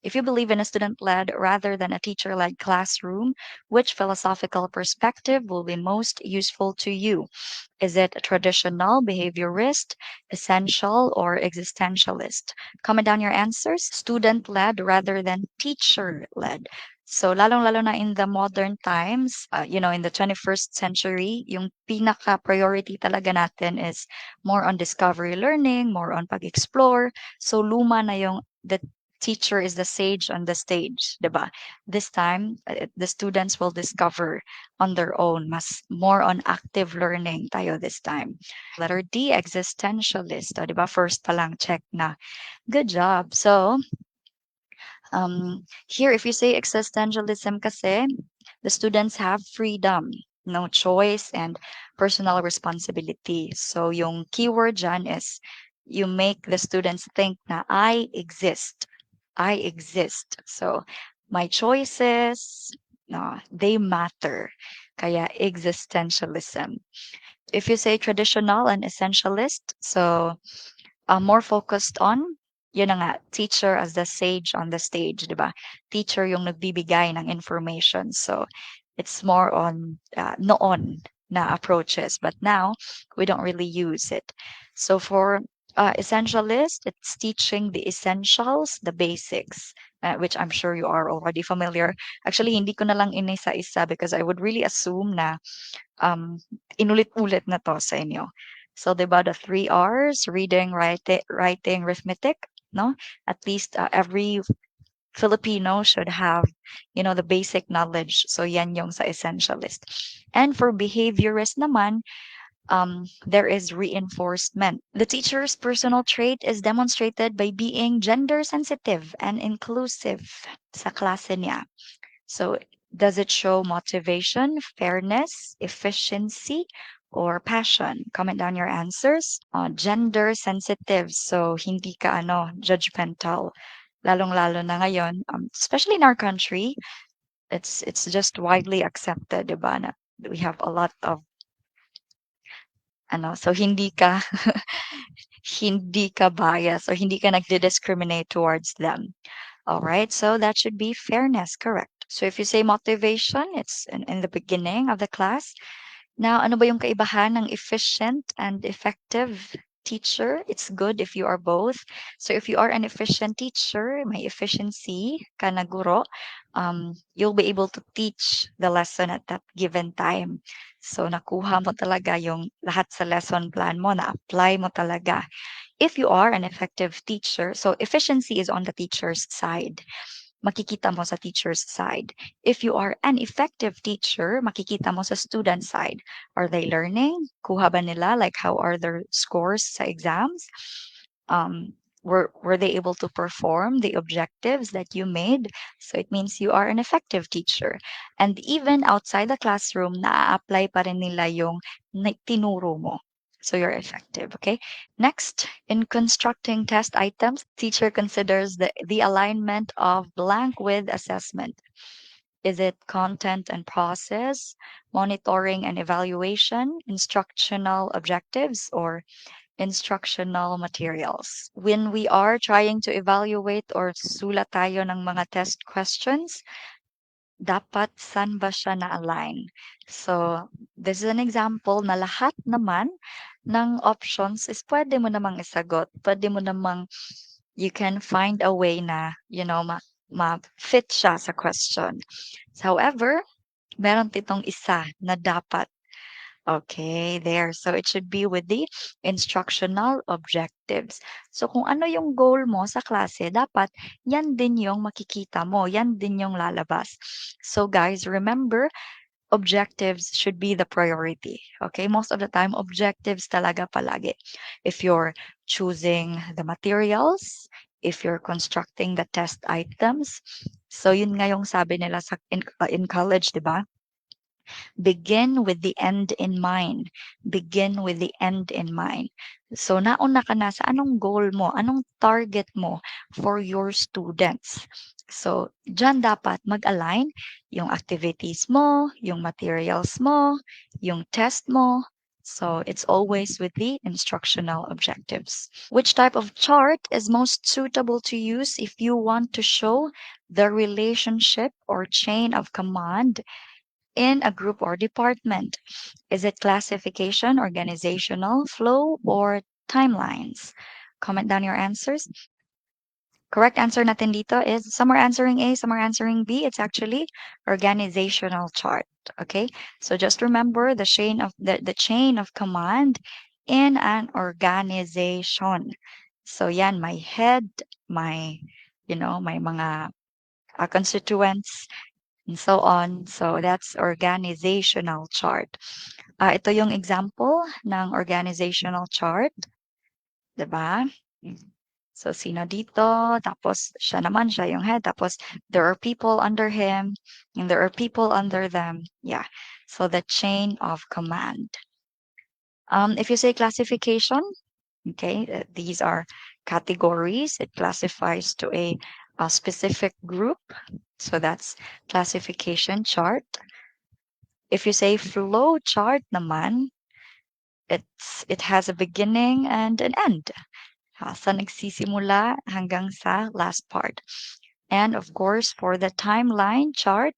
If you believe in a student-led rather than a teacher-led classroom, which philosophical perspective will be most useful to you? Is it a traditional, behaviorist, essential, or existentialist? Comment down your answers. Student-led rather than teacher-led. So, lalong-lalo na in the modern times, in the 21st century, yung pinaka-priority talaga natin is more on discovery learning, more on pag-explore. So, luma na yung the teacher is the sage on the stage, 'di ba? This time, the students will discover on their own, mas more on active learning tayo this time. Letter D, existentialist. O, 'di ba? First pa lang check na. Good job. So, here, if you say existentialism kasi, the students have freedom, no choice, and personal responsibility. So, yung keyword dyan is you make the students think na I exist. I exist. So, my choices, no, they matter. Kaya existentialism. If you say traditional and essentialist, so more focused on, yun na nga, teacher as the sage on the stage, di ba? Teacher yung nagbibigay ng information. So, it's more on noon na approaches. But now, we don't really use it. So, for essentialist, it's teaching the essentials, the basics, which I'm sure you are already familiar. Actually, hindi ko na lang inisa-isa because I would really assume na um, inulit-ulit na 'to sa inyo. So, 'di ba, the 3 R's, reading, writing, arithmetic, no? At least every Filipino should have, the basic knowledge. So, yan yung sa essentialist. And for behaviorist naman, there is reinforcement. The teacher's personal trait is demonstrated by being gender sensitive and inclusive sa klase niya. So, does it show motivation, fairness, efficiency, or passion? Comment down your answers. Gender sensitive. So, hindi ka judgmental. Lalong-lalo na ngayon, especially in our country, it's just widely accepted, 'di ba? Na we have a lot of so hindi ka hindi ka bias or hindi ka nagdi-discriminate towards them. All right, so that should be fairness, correct. So if you say motivation, it's in the beginning of the class. Now, ano ba yung kaibahan ng efficient and effective teacher? It's good if you are both. So if you are an efficient teacher, may efficiency ka na guro, you'll be able to teach the lesson at that given time. So nakuha mo talaga yung lahat sa lesson plan mo, na-apply mo talaga. If you are an effective teacher, so efficiency is on the teacher's side. Makikita mo sa teacher's side. If you are an effective teacher, makikita mo sa student side. Are they learning? Kuha ba nila? Like, how are their scores sa exams? Were they able to perform the objectives that you made? So it means you are an effective teacher. And even outside the classroom, na-apply pa rin nila yung tinuro mo. So you're effective, okay? Next, in constructing test items, teacher considers the alignment of blank with assessment. Is it content and process, monitoring and evaluation, instructional objectives, or instructional materials? When we are trying to evaluate or sulat tayo ng mga test questions, dapat saan ba siya na-align? So, this is an example na lahat naman ng options is pwede mo namang isagot. Pwede mo namang you can find a way na, ma-fit siya sa question. However, meron ditong isa na dapat. Okay, there. So it should be with the instructional objectives. So kung ano yung goal mo sa klase, dapat yan din yung makikita mo, yan din yung lalabas. So guys, remember, objectives should be the priority. Okay, most of the time, objectives talaga palagi. If you're choosing the materials, if you're constructing the test items, so yun nga yung sabi nila in college, di ba? Begin with the end in mind. Begin with the end in mind. So, nauna ka na sa anong goal mo, anong target mo for your students. So, dyan dapat mag-align yung activities mo, yung materials mo, yung test mo, So it's always with the instructional objectives. Which type of chart is most suitable to use if you want to show the relationship or chain of command in a group or department? Is it classification, organizational, flow, or timelines? Comment down your answers. Correct answer natin dito is some are answering A, some are answering B. It's actually organizational chart. Okay, so just remember the chain of command in an organization. So yan, my head, my my mga constituents, and so on. So that's organizational chart. Ito yung example ng organizational chart, 'di ba? So, sino dito? Tapos, siya yung head. Tapos, there are people under him, and there are people under them. Yeah. So, the chain of command. If you say classification, okay, these are categories. It classifies to a specific group. So, that's classification chart. If you say flow chart naman, it has a beginning and an end. Sa nagsisimula hanggang sa last part. And of course, for the timeline chart,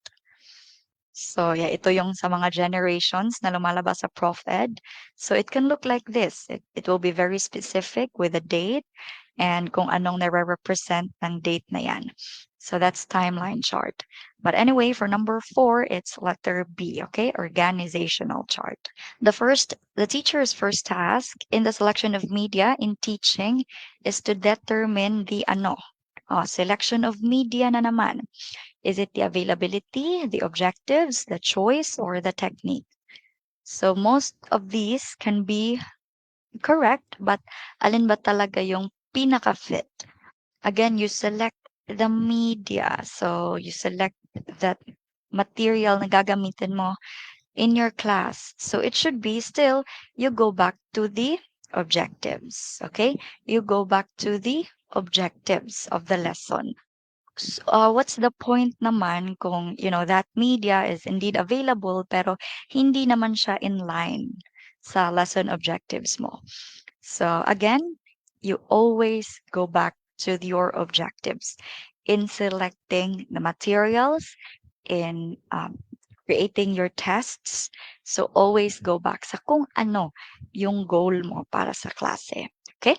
so yeah, ito yung sa mga generations na lumalabas sa Prof Ed. So it can look like this. It will be very specific with a date and kung anong nare-represent ng date na yan. So that's timeline chart. But anyway, for number 4, it's letter B, okay? Organizational chart. The teacher's first task in the selection of media in teaching is to determine the ano. Selection of media na naman. Is it the availability, the objectives, the choice, or the technique? So most of these can be correct, but alin ba talaga yung pinaka-fit? Again, you select the media. So you select that material na gagamitin mo in your class. So it should be still, you go back to the objectives. Okay? You go back to the objectives of the lesson. So, what's the point naman kung, that media is indeed available pero hindi naman siya in line sa lesson objectives mo? So again, you always go back to your objectives in selecting the materials, in creating your tests. So always go back sa kung ano yung goal mo para sa klase. Okay?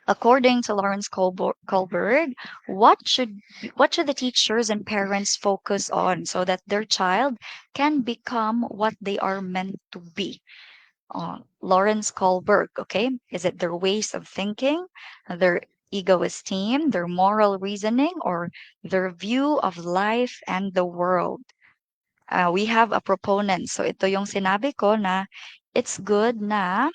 According to Lawrence Kohlberg, what should the teachers and parents focus on so that their child can become what they are meant to be? Lawrence Kohlberg, okay? Is it their ways of thinking, their ego esteem, their moral reasoning, or their view of life and the world? We have a proponent. So ito yung sinabi ko na it's good na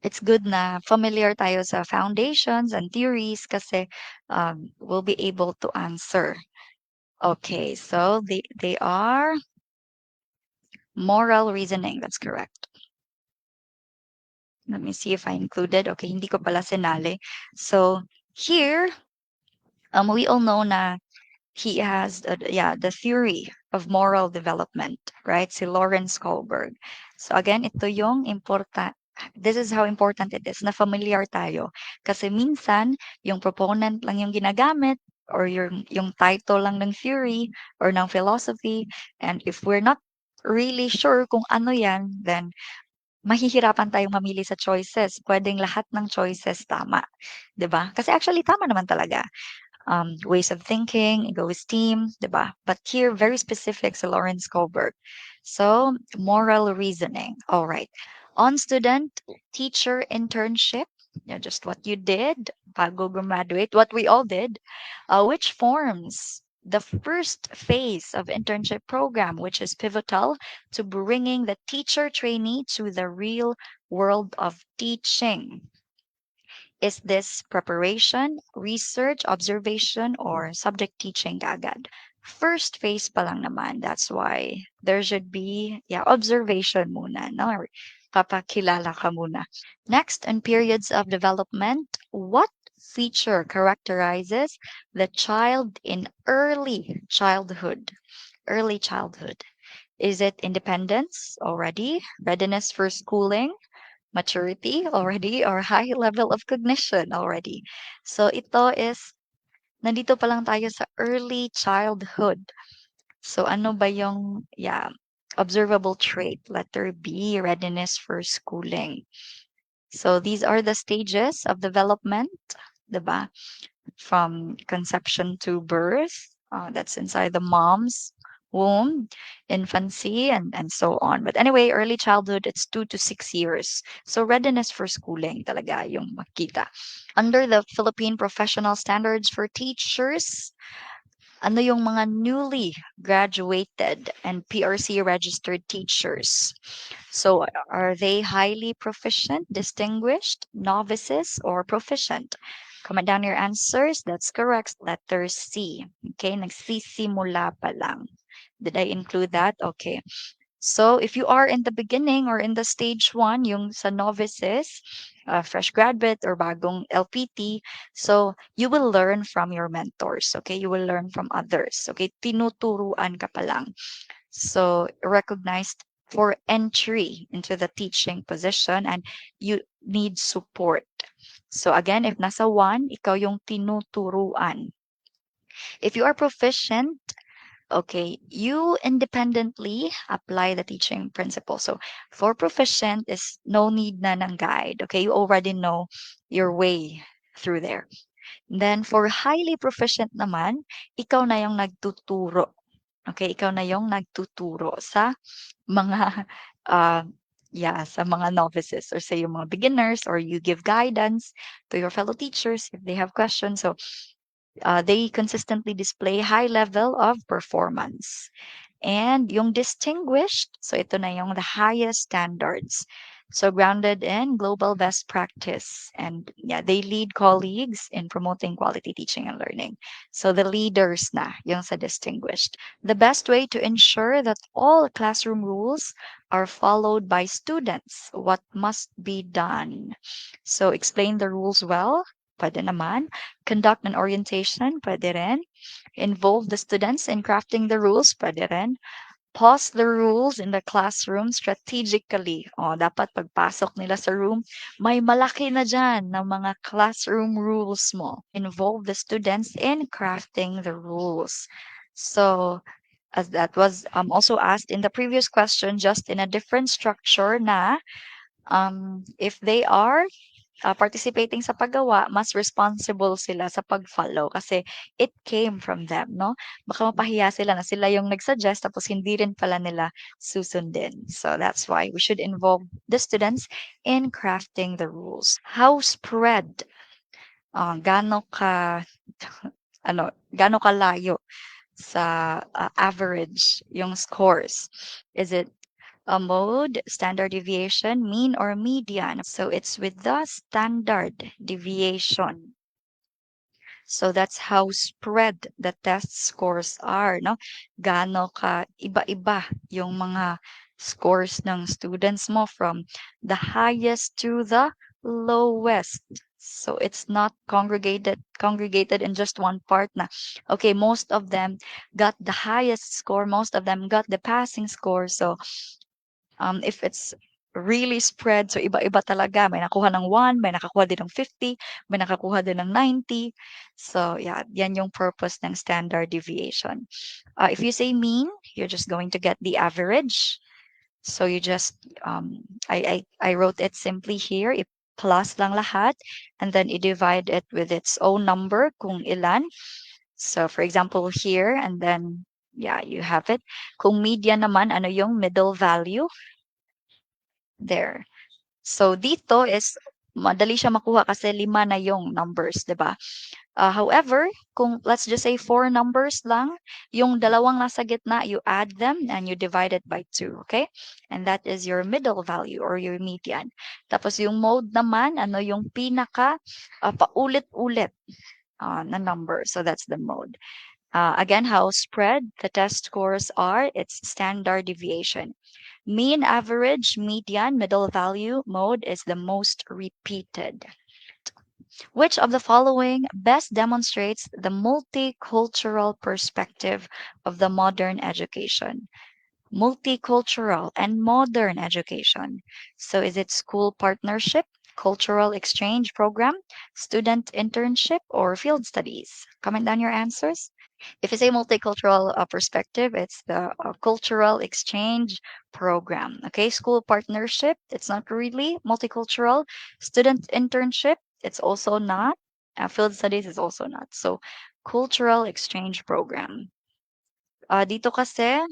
it's good na familiar tayo sa foundations and theories kasi we'll be able to answer. Okay, so they are moral reasoning. That's correct. Let me see if I included. Okay, hindi ko pala sinali. So here, we all know na he has, the theory of moral development, right? Si Lawrence Kohlberg. So again, ito yung important. This is how important it is na familiar tayo. Kasi minsan, yung proponent lang yung ginagamit or yung title lang ng theory or ng philosophy. And if we're not really sure kung ano yan, then mahihirapan tayong mamili sa choices. Pwedeng lahat ng choices tama, 'di ba? Kasi actually tama naman talaga. Ways of thinking, ego esteem, 'di ba? But here very specific sa Lawrence Kohlberg. So, moral reasoning. All right. On student teacher internship, yeah, just what you did bago graduate, what we all did, which forms the first phase of internship program, which is pivotal to bringing the teacher trainee to the real world of teaching. Is this preparation, research, observation, or subject teaching agad? First phase pa lang naman. That's why there should be, observation muna. No? Papakilala ka muna. Next, in periods of development, what feature characterizes the child in early childhood? Early childhood. Is it independence already, readiness for schooling, maturity already, or high level of cognition already? So ito is, nandito pa lang tayo sa early childhood. So ano ba yung, yeah, observable trait? Letter B, readiness for schooling. So these are the stages of development, diba? From conception to birth. That's inside the mom's womb, infancy, and so on. But anyway, early childhood, it's 2 to 6 years. So readiness for schooling talaga yung makita. Under the Philippine professional standards for teachers, ano yung mga newly graduated and PRC registered teachers? So are they highly proficient, distinguished, novices, or proficient? Comment down your answers. That's correct. Letter C. Okay, nagsisimula pa lang. Did I include that? Okay. So if you are in the beginning or in the stage one, yung sa novices, fresh graduate or bagong LPT, so you will learn from your mentors, okay? You will learn from others, okay? Tinuturuan ka pa lang. So recognized for entry into the teaching position and you need support. So again, if nasa one, ikaw yung tinuturuan. If you are proficient, okay, you independently apply the teaching principle. So for proficient is no need na ng guide. Okay, you already know your way through there. Then for highly proficient naman, ikaw na yung nagtuturo. Okay, ikaw na yung nagtuturo sa mga uh, yeah, sa mga novices or say yung mga beginners, or you give guidance to your fellow teachers if they have questions. So they consistently display high level of performance. And yung distinguished, so ito na yung the highest standards. So grounded in global best practice. And yeah, they lead colleagues in promoting quality teaching and learning. So the leaders na, yung sa distinguished. The best way to ensure that all classroom rules are followed by students. What must be done? So explain the rules well. Pwede naman. Conduct an orientation. Pwede rin. Involve the students in crafting the rules, pwede rin. Pause the rules in the classroom strategically. O, dapat pagpasok nila sa room, may malaki na dyan na mga classroom rules mo. Involve the students in crafting the rules. So, as that was also asked in the previous question, just in a different structure na, if they are participating sa paggawa, mas responsible sila sa pag-follow kasi it came from them, no? Baka mapahiya sila na sila yung nag-suggest tapos hindi rin pala nila susundin. So that's why we should involve the students in crafting the rules. How spread, gaano ka, gaano kalayo sa average yung scores? Is it a mode, standard deviation, mean, or median? So it's with the standard deviation. So that's how spread the test scores are, no? Gaano ka iba-iba yung mga scores ng students mo from the highest to the lowest. So it's not congregated in just one part na. Okay, most of them got the highest score, most of them got the passing score. So if it's really spread, so iba-iba talaga. May nakuha ng 1, may nakakuha din ng 50, may nakakuha din ng 90. So yeah, yan yung purpose ng standard deviation. If you say mean, you're just going to get the average. So you just, I wrote it simply here. I-plus lang lahat, and then i-divide it with its own number, kung ilan. So for example, here, and then, yeah, you have it. Kung median naman, ano yung middle value? There. So dito is madali siya makuha kasi 5 na yung numbers, 'di ba? However, kung let's just say 4 numbers lang, yung dalawang nasa gitna, you add them and you divide it by 2, okay? And that is your middle value or your median. Tapos yung mode naman, ano yung pinaka paulit-ulit na number. So that's the mode. Again, how spread the test scores are, it's standard deviation. Mean, average, median, middle value mode is the most repeated. Which of the following best demonstrates the multicultural perspective of the modern education? multicultural, and modern education. So is it school partnership, cultural exchange program, student internship, or field studies? Comment down your answers. If you say multicultural perspective, it's the cultural exchange program. Okay, school partnership, it's not really multicultural. Student internship, it's also not. Field studies is also not. So, cultural exchange program. Dito kasi,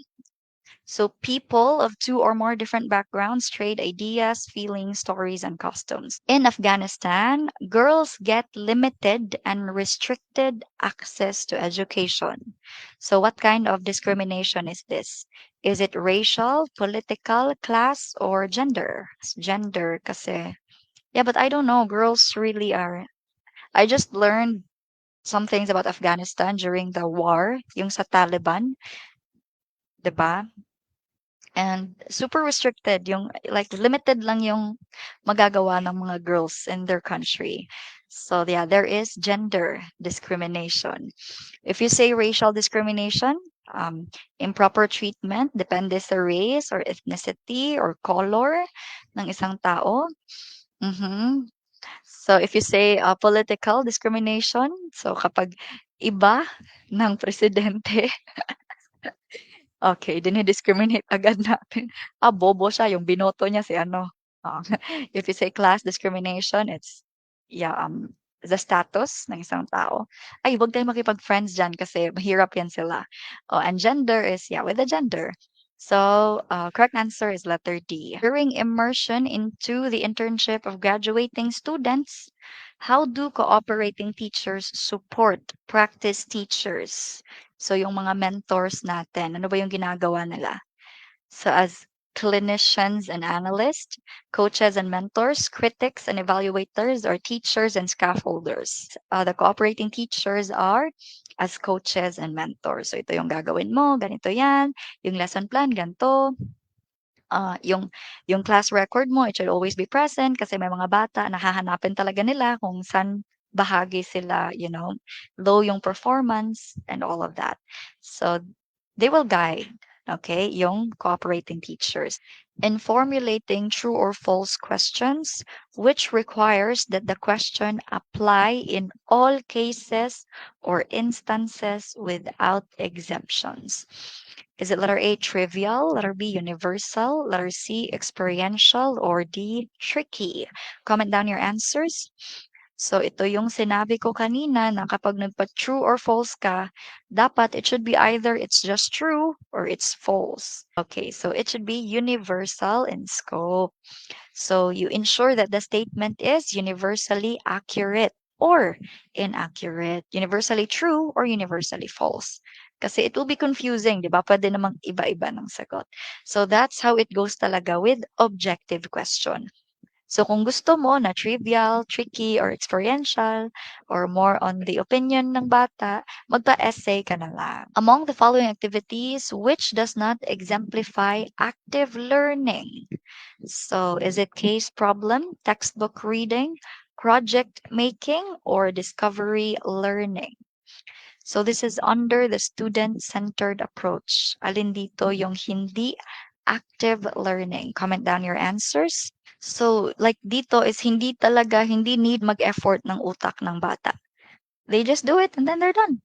so people of two or more different backgrounds trade ideas, feelings, stories, and customs. In Afghanistan, girls get limited and restricted access to education. So what kind of discrimination is this? Is it racial, political, class, or gender? Gender kasi. Yeah, but I don't know. Girls really are. I just learned some things about Afghanistan during the war, yung sa Taliban, 'di ba? And super restricted yung like limited lang yung magagawa ng mga girls in their country. So yeah, there is gender discrimination. If you say racial discrimination, improper treatment depende sa race or ethnicity or color ng isang tao. Mhm. So if you say political discrimination, so kapag iba ng presidente. Okay, dini-discriminate agad natin. Bobo siya, yung binoto niya si ano. Oo. If you say class discrimination, it's, yeah, the status ng isang tao. Ay, wag tayong makipag-friends diyan kasi mahirap yan sila. Oh, and gender is, yeah, with the gender. So, correct answer is letter D. During immersion into the internship of graduating students, how do cooperating teachers support practice teachers? So, yung mga mentors natin, ano ba yung ginagawa nila? So, as clinicians and analysts, coaches and mentors, critics and evaluators, or teachers and scaffolders. The cooperating teachers are as coaches and mentors. So, ito yung gagawin mo, ganito yan, yung lesson plan, ganito, yung class record mo, it should always be present kasi may mga bata na hahanapin talaga nila kung saan bahagi sila, low yung performance and all of that. So, they will guide, okay, yung cooperating teachers. In formulating true or false questions, which requires that the question apply in all cases or instances without exemptions. Is it letter A, trivial, letter B, universal, letter C, experiential, or D, tricky? Comment down your answers. So, ito yung sinabi ko kanina na kapag nagpa-true or false ka, dapat it should be either it's just true or it's false. Okay, so it should be universal in scope. So, you ensure that the statement is universally accurate or inaccurate, universally true or universally false. Kasi it will be confusing, di ba? Pwede namang iba-iba ng sagot. So, that's how it goes talaga with objective question. So kung gusto mo na trivial, tricky, or experiential, or more on the opinion ng bata, magpa-essay ka na lang. Among the following activities, which does not exemplify active learning? So is it case problem, textbook reading, project making, or discovery learning? So this is under the student-centered approach. Alin dito yung hindi active learning? Comment down your answers. So, like dito is hindi need mag-effort ng utak ng bata. They just do it and then they're done.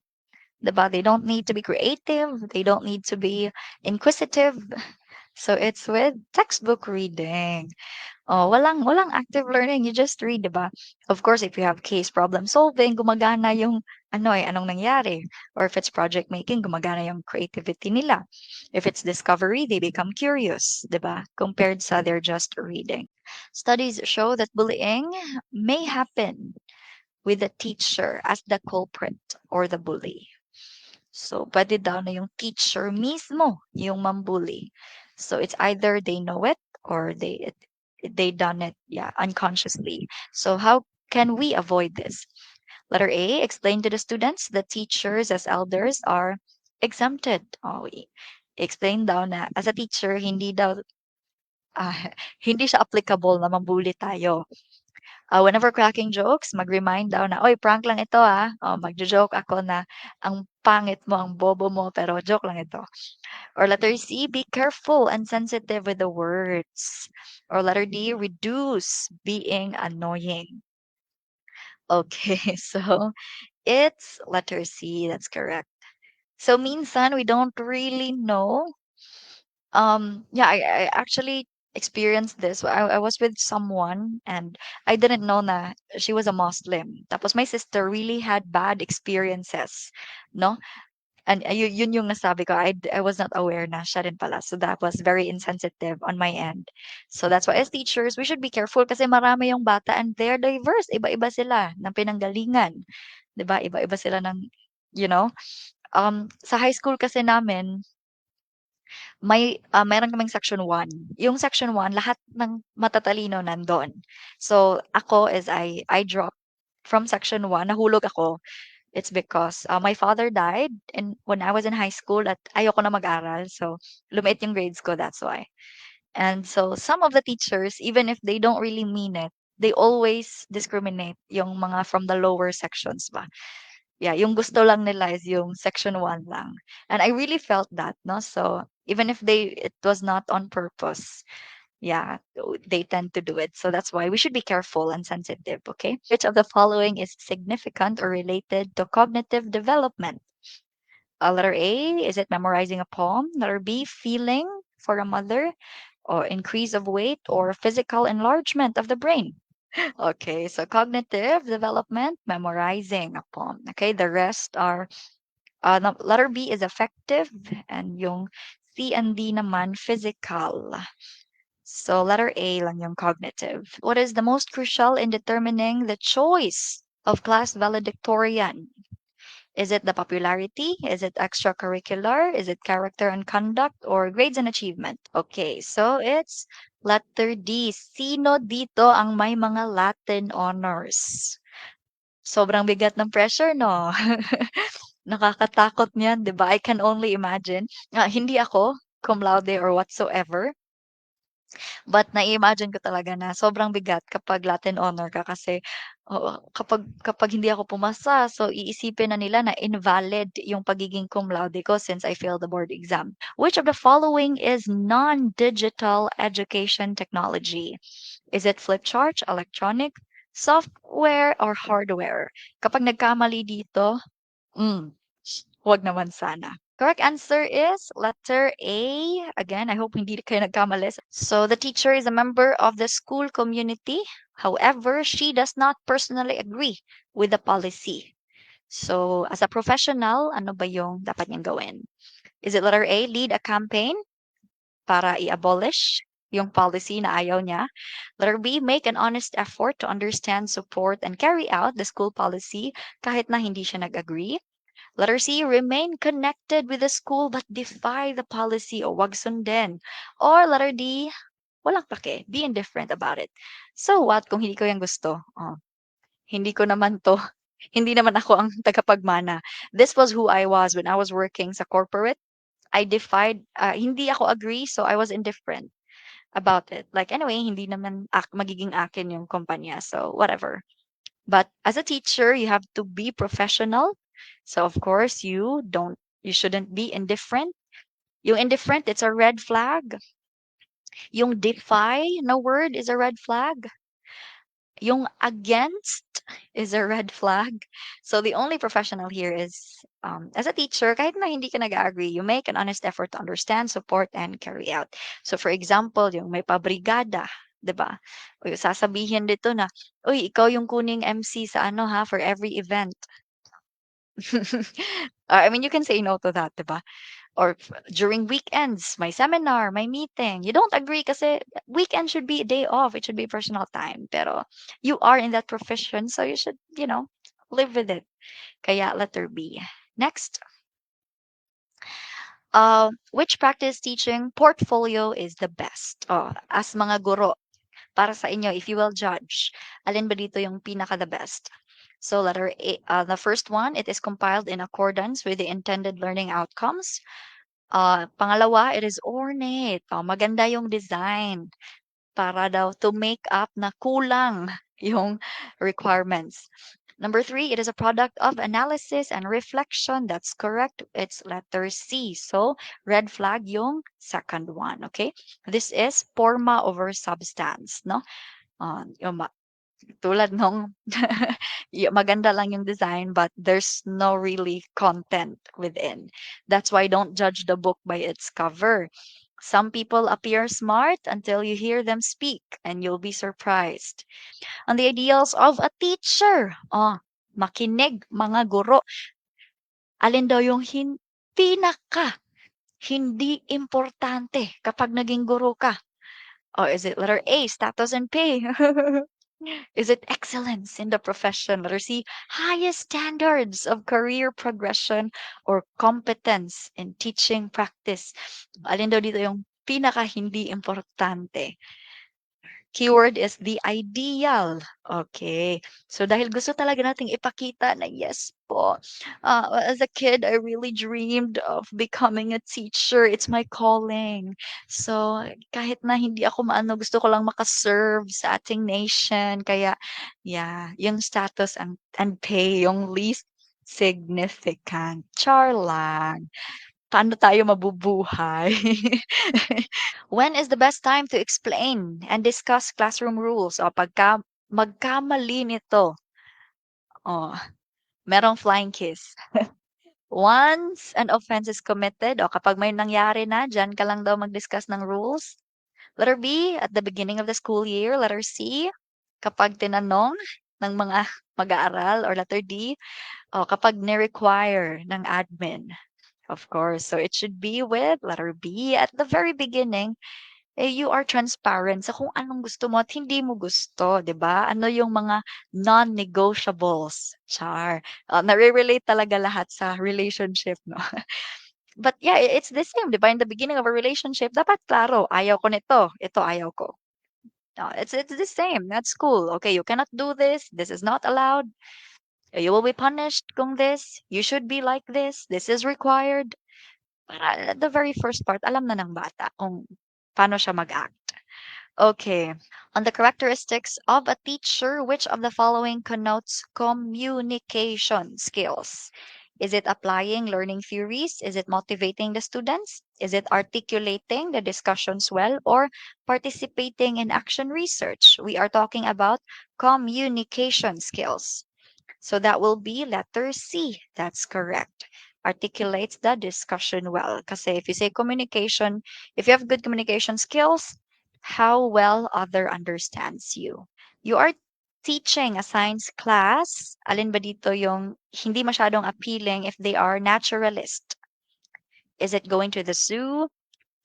Diba? They don't need to be creative. They don't need to be inquisitive. So, it's with textbook reading. Oh, walang active learning. You just read, diba? Of course, if you have case problem solving, gumagana yung anong nangyari. Or if it's project making, gumagana yung creativity nila. If it's discovery, they become curious, diba? Compared sa they're just reading. Studies show that bullying may happen with the teacher as the culprit or the bully. So, pwede daw na yung teacher mismo yung mambully. So, it's either they know it or they done it, yeah, unconsciously. So, how can we avoid this? Letter A, explain to the students that teachers as elders are exempted. Oh, explain daw na as a teacher, hindi daw, ah, hindi siya applicable na mambully tayo. Whenever cracking jokes, mag-remind daw na, "Oy, prank lang ito, ah." Magjo-joke ako na, "Ang pangit mo, ang bobo mo, pero joke lang ito." Or letter C, be careful and sensitive with the words. Or letter D, reduce being annoying. Okay, so it's letter C. That's correct. So minsan we don't really know. Yeah, I actually experienced this. I was with someone and I didn't know na she was a Muslim. Tapos my sister really had bad experiences, no? And yun yung nasabi ko, I was not aware na siya rin pala. So that was very insensitive on my end. So that's why as teachers, we should be careful kasi marami yung bata and they're diverse. Iba-iba sila ng pinanggalingan. 'Di ba? Iba-iba sila ng, you know, sa high school kasi namin, meron kaming section 1. Yung section 1, lahat ng matatalino nandun. So ako is I dropped from section 1, nahulog ako. It's because my father died and when I was in high school at ayoko na mag-aral. So lumiit yung grades ko, that's why. And so some of the teachers, even if they don't really mean it, they always discriminate yung mga from the lower sections ba. Yeah, yung gusto lang nila is yung section 1 lang. And I really felt that, no? So even if it was not on purpose, yeah, they tend to do it. So that's why we should be careful and sensitive, okay? Which of the following is significant or related to cognitive development? Letter A, is it memorizing a poem? Letter B, feeling for a mother, or increase of weight, or physical enlargement of the brain? Okay, so cognitive development, memorizing a poem. Okay, the rest are, letter B is affective, and yung C and D naman, physical. So letter A lang yung cognitive. What is the most crucial in determining the choice of class valedictorian? Is it the popularity? Is it extracurricular? Is it character and conduct? Or grades and achievement? Okay, so it's letter D. Sino dito ang may mga Latin honors? Sobrang bigat ng pressure, no? Nakakatakot niyan, 'di ba? I can only imagine. Hindi ako cum laude or whatsoever. But nai-imagine ko talaga na sobrang bigat kapag Latin honor ka kasi oo, kapag hindi ako pumasa, so iisipin na nila na invalid yung pagiging cum laude ko since I failed the board exam. Which of the following is non-digital education technology? Is it flip chart, electronic, software, or hardware? Kapag nagkamali dito, mm, wag naman sana. Correct answer is letter A. Again, I hope hindi kayo nagkamali. So the teacher is a member of the school community. However, she does not personally agree with the policy. So as a professional, ano ba yung dapat niyang gawin? Is it letter A, lead a campaign para i-abolish yung policy na ayaw niya? Letter B, make an honest effort to understand, support, and carry out the school policy kahit na hindi siya nag-agree? Letter C, remain connected with the school but defy the policy o wag sundin. Or letter D, walang pake, be indifferent about it. So what kung hindi ko yung gusto? Hindi ko naman to, hindi naman ako ang tagapagmana. This was who I was when I was working sa corporate. I defied, hindi ako agree, so I was indifferent about it. Like anyway, hindi naman magiging akin yung kumpanya, so whatever. But as a teacher, you have to be professional. So of course, you shouldn't be indifferent. Yung indifferent, it's a red flag. Yung defy na word is a red flag. Yung against is a red flag. So the only professional here is as a teacher, kahit na hindi ka nag-agree, you make an honest effort to understand, support, and carry out. So for example, yung may pabrigada, 'di ba? O yung sasabihin dito na, uy, ikaw yung kuning MC sa ano ha, for every event. I mean, you can say no to that, 'di ba? Or during weekends, my seminar, my meeting. You don't agree kasi weekend should be a day off. It should be personal time. Pero you are in that profession, so you should, live with it. Kaya letter B. Next. Which practice teaching portfolio is the best? As mga guro, para sa inyo, if you will judge, alin ba dito yung pinaka the best? So letter A, the first one, it is compiled in accordance with the intended learning outcomes. Pangalawa, it is ornate. Maganda yung design para daw to make up na kulang yung requirements. Number three, it is a product of analysis and reflection. That's correct. It's letter C. So, red flag yung second one, okay? This is forma over substance, no? Yung tulad nung maganda lang yung design but there's no really content within. That's why don't judge the book by its cover. Some people appear smart until you hear them speak and you'll be surprised. On the ideals of a teacher. Makinig mga guro. Alin daw yung pinaka hindi importante kapag naging guro ka? Is it letter A, status and pay? Is it excellence in the profession? Letter C, highest standards of career progression or competence in teaching practice? Alin daw dito yung pinaka hindi importante? Keyword is the ideal. Okay. So dahil gusto talaga nating ipakita na yes po, as a kid, I really dreamed of becoming a teacher. It's my calling. So kahit na hindi ako maano, gusto ko lang makaserve sa ating nation. Kaya, yeah, yung status and pay, yung least significant. Char lang. Paano tayo mabubuhay? When is the best time to explain and discuss classroom rules? O pagka magkamali nito, oh, merong flying kiss. Once an offense is committed, o kapag may nangyari na, dyan ka lang daw mag-discuss ng rules. Letter B, at the beginning of the school year. Letter C, kapag tinanong ng mga mag-aaral. Or letter D, kapag ni-require ng admin. Of course. So it should be with letter B at the very beginning. You are transparent sa kung anong gusto mo at hindi mo gusto, 'di ba? Ano yung mga non-negotiables. Char. Nare-relate talaga lahat sa relationship, no? But yeah, it's the same, 'di ba? In the beginning of a relationship, dapat klaro, ayaw ko nito, ito ayaw ko. It's the same. That's cool. Okay, you cannot do this. This is not allowed. You will be punished kung this. You should be like this. This is required. Para the very first part, alam na ng bata kung paano siya mag-act. Okay. On the characteristics of a teacher, which of the following connotes communication skills? Is it applying learning theories? Is it motivating the students? Is it articulating the discussions well or participating in action research? We are talking about communication skills. So that will be letter C. That's correct. Articulates the discussion well. Kasi if you say communication, if you have good communication skills, how well other understands you. You are teaching a science class. Alin ba dito yung hindi masyadong appealing if they are naturalist? Is it going to the zoo,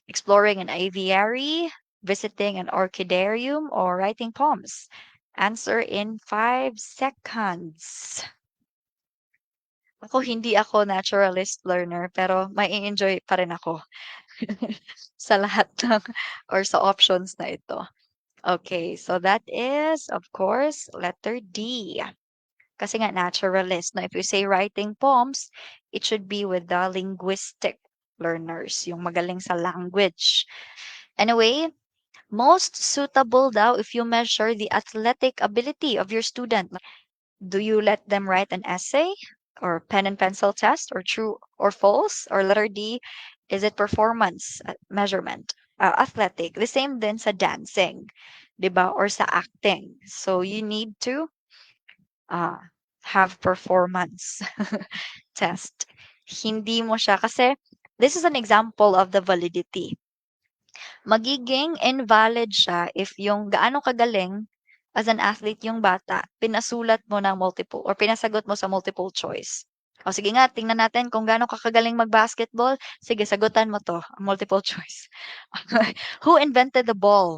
exploring an aviary, visiting an orchidarium, or writing poems? Answer in 5 seconds. Hindi ako naturalist learner, pero mai-enjoy pa rin ako sa lahat ng or sa options na ito. Okay, so that is, of course, letter D. Kasi nga naturalist. Now, if you say writing poems, it should be with the linguistic learners, yung magaling sa language. Anyway, most suitable daw if you measure the athletic ability of your student. Do you let them write an essay or pen and pencil test or true or false? Or letter D, is it performance measurement? Athletic. The same din sa dancing, 'di ba? Or sa acting. So you need to uh, have performance test. Hindi mo siya kasi this is an example of the validity. Magiging invalid siya if yung gaano kagaling as an athlete yung bata, pinasulat mo ng multiple or pinasagot mo sa multiple choice. O sige nga, tingnan natin kung gaano ka kagaling mag-basketball. Sige, sagutan mo to, multiple choice. Who invented the ball?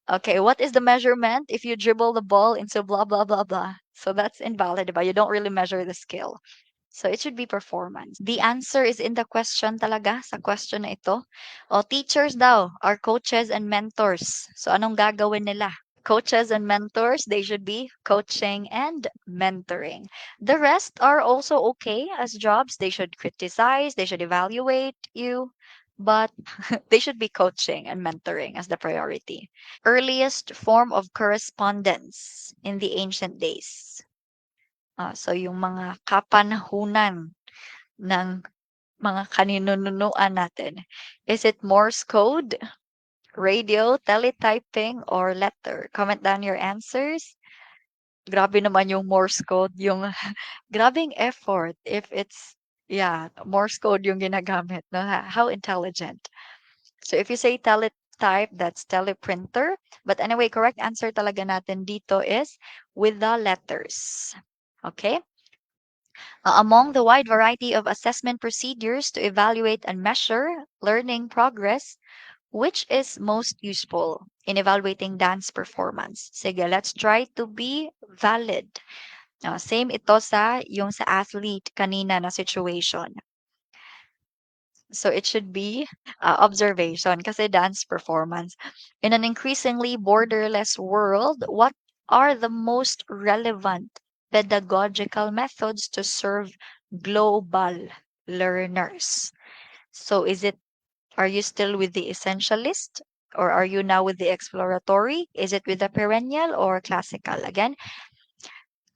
Okay, what is the measurement if you dribble the ball into blah, blah, blah, blah? So that's invalid, but you don't really measure the skill. So it should be performance. The answer is in the question talaga, sa question na ito. O teachers daw are coaches and mentors. So anong gagawin nila? Coaches and mentors, they should be coaching and mentoring. The rest are also okay as jobs. They should criticize, they should evaluate you, but they should be coaching and mentoring as the priority. Earliest form of correspondence in the ancient days. So yung mga kapanahunan ng mga kaninunuan natin. Is it Morse code, radio, teletyping, or letter? Comment down your answers. Grabe naman yung Morse code, yung grabing effort if it's, yeah, Morse code yung ginagamit. No? How intelligent. So if you say teletype, that's teleprinter. But anyway, correct answer talaga natin dito is with the letters. Okay? Among the wide variety of assessment procedures to evaluate and measure learning progress, which is most useful in evaluating dance performance? Sige, let's try to be valid. Same ito sa yung sa athlete kanina na situation. So it should be observation kasi dance performance. In an increasingly borderless world, what are the most relevant pedagogical methods to serve global learners? So are you still with the essentialist or are you now with the exploratory? Is it with the perennial or classical? Again,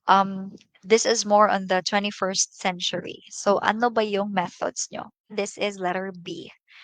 um, this is more on the 21st century. So ano ba yung methods nyo? This is letter B.